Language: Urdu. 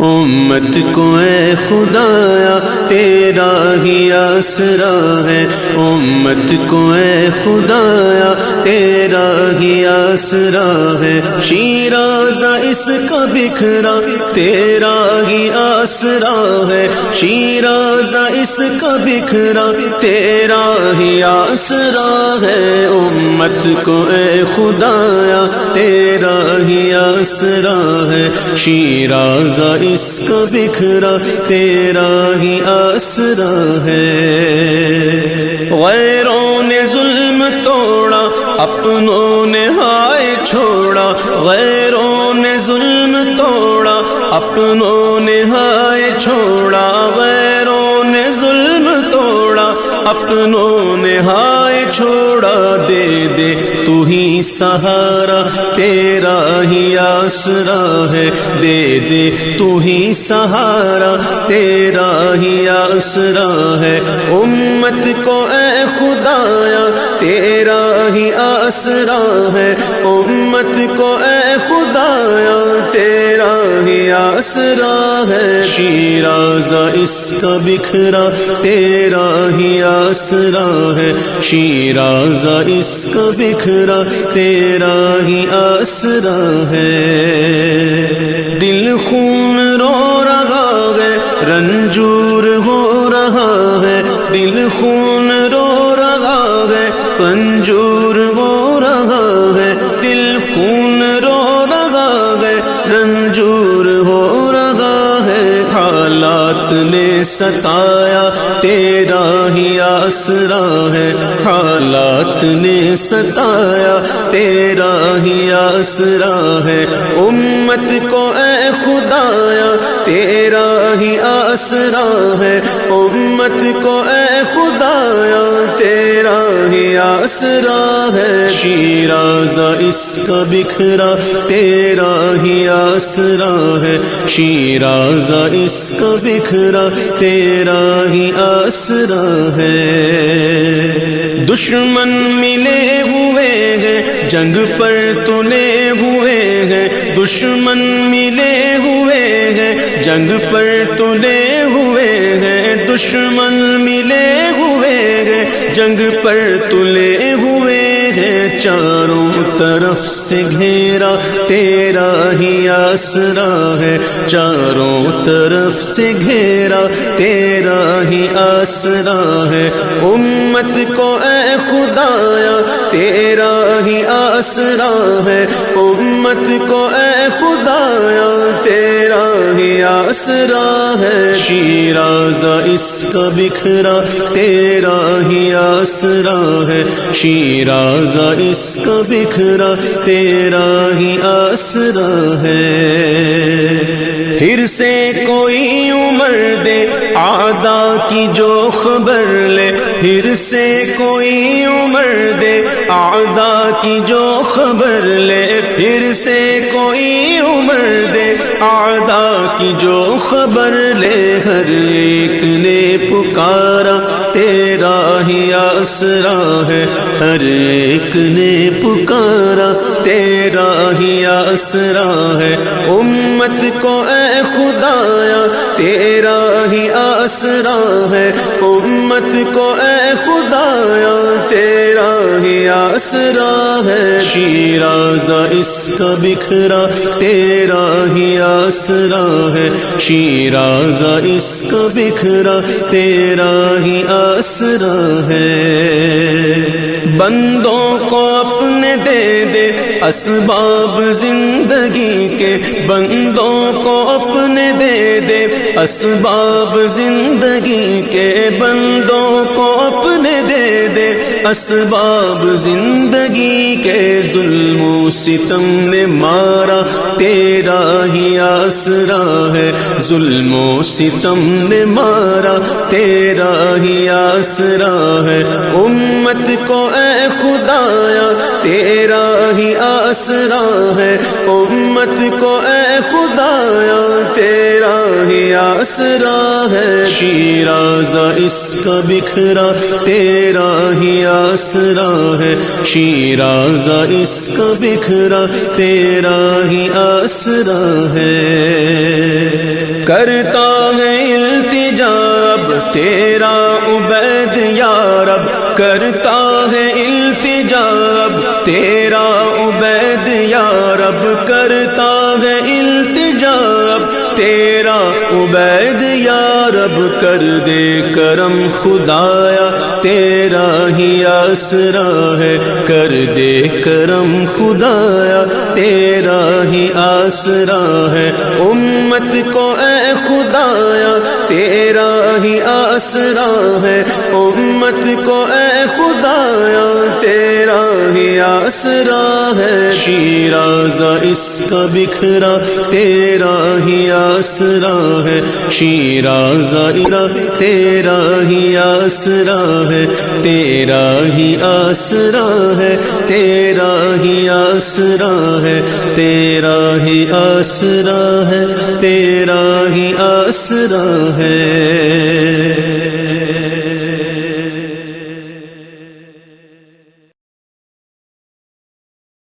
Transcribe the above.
امت کو اے خدایا تیرا ہی آسرا ہے، امت کو اے خدایا تیرا ہی آسرا ہے، شیرازہ اس کا بکھرا تیرا ہی آسرا ہے، شیرازہ اس کا بکھرا تیرا ہی آسرا ہے، امت کو اے خدایا تیرا ہی آسرا ہے، شیرازہ اس کا بکھرا تیرا ہی آسرا ہے۔ غیروں نے ظلم توڑا اپنوں نے ہائے چھوڑا، غیروں نے ظلم توڑا اپنوں نے ہائے چھوڑا، غیروں نے ظلم توڑا اپنوں نے ہائے چھوڑا، دے دے تو ہی سہارا تیرا ہی آسرا ہے، دے دے تو ہی سہارا تیرا ہی آسرا ہے، امت کو اے خدایا تیرا ہی آسرا ہے، امت کو اے خدایا تیرا ہی آسرا ہے، شیرازہ اس کا بکھرا تیرا ہی آسرا ہے، شیرازہ اس کا بکھرا تیرا ہی آسرا ہے، دل خون رو رہا ہے رنجور ہو رہا ہے، دل خون رو رہا ہے رنجور ہو رہا ہے، دل خون رو رہا ہے رنجور ہو رہا ہے، حالات نے ستایا تیرا ہی آسرا ہے، حالات نے ستایا تیرا ہی آسرا ہے، امت کو اے خدایا تیرا ہی آسرا ہے، امت کو اے خدایا تیرا ہی آسرا ہے، شیرازہ اس کا بکھرا تیرا ہی آسرا ہے، شیرازہ اس کا بکھرا تیرا ہی آسرا ہے، دشمن ملے ہوئے ہیں جنگ پر تلے ہوئے ہیں، دشمن ملے ہوئے ہیں جنگ پر تلے ہوئے ہیں، دشمن ملے ہوئے ہیں جنگ پر تلے ہوئے ہیں، چاروں طرف سے گھیرا تیرا ہی آسرا ہے، چاروں طرف سے گھیرا تیرا ہی آسرا ہے، امت کو اے خدایا تیرا ہی آسرا ہے، امت کو اے خدایا تیرا ہی آسرا ہے، شیرازہ اس کا بکھرا تیرا ہی آسرا ہے، شیرازہ اس کا بکھرا تیرا ہی آسرا ہے، پھر سے کوئی عمر دے اعداء کی جو خبر لے، پھر سے کوئی عمر دے اعداء کی جو خبر لے، پھر سے کوئی عمر دے اعداء کی جو خبر لے، ہر ایک نے پکارا تیرا ہی آسرا ہے، ہر ایک نے پکارا تیرا ہی آسرا ہے، امت کو اے خدایا تیرا ہی آسرا ہے، امت کو اے خدایا تیرا ہی آسرا ہے، شیرازہ اس کا بکھرا تیرا ہی آسرا ہے، شیرازہ اس کا بکھرا تیرا ہی آسرا ہے، بندوں کو اپنے دے دے اسباب زندگی کے، بندوں کو اپنے دے دے اسباب زندگی کے، بندوں کو اپنے دے دے اسباب زندگی کے، ظلم و ستم نے مارا تیرا ہی آسرا ہے، ظلم و ستم نے مارا تیرا ہی آسرا ہے، امت کو اے خدایا تیرا ہی آسرا ہے، امت کو اے خدایا تیرا ہی آسرا ہے، شیرازہ اس کا بکھرا تیرا ہی آسرا ہے، شیرازہ اس کا بکھرا تیرا ہی آسرا ہے۔ کرتا ہے التجا اب تیرا عبید یا رب، کرتا ہے التجا اب تیرا عبید یا رب، کرتا ہے التجا اب تیرا عبید یا رب، کر دے کرم خدایا تیرا ہی آسرا ہے، کر دے کرم خدایا تیرا ہی آسرا ہے، امت کو اے خدایا تیرا ہی آسرا ہے، امت کو اے خدایا تیرا ہی آسرا ہے، شیرازہ اس کا بکھرا تیرا ہی آسرا ہے، شیرازہ تیرا ہی آسرا ہے، تیرا ہی آسرا ہے، تیرا ہی آسرا ہے، تیرا ہی آسرا ہے، تیرا ہی آسرا ہے۔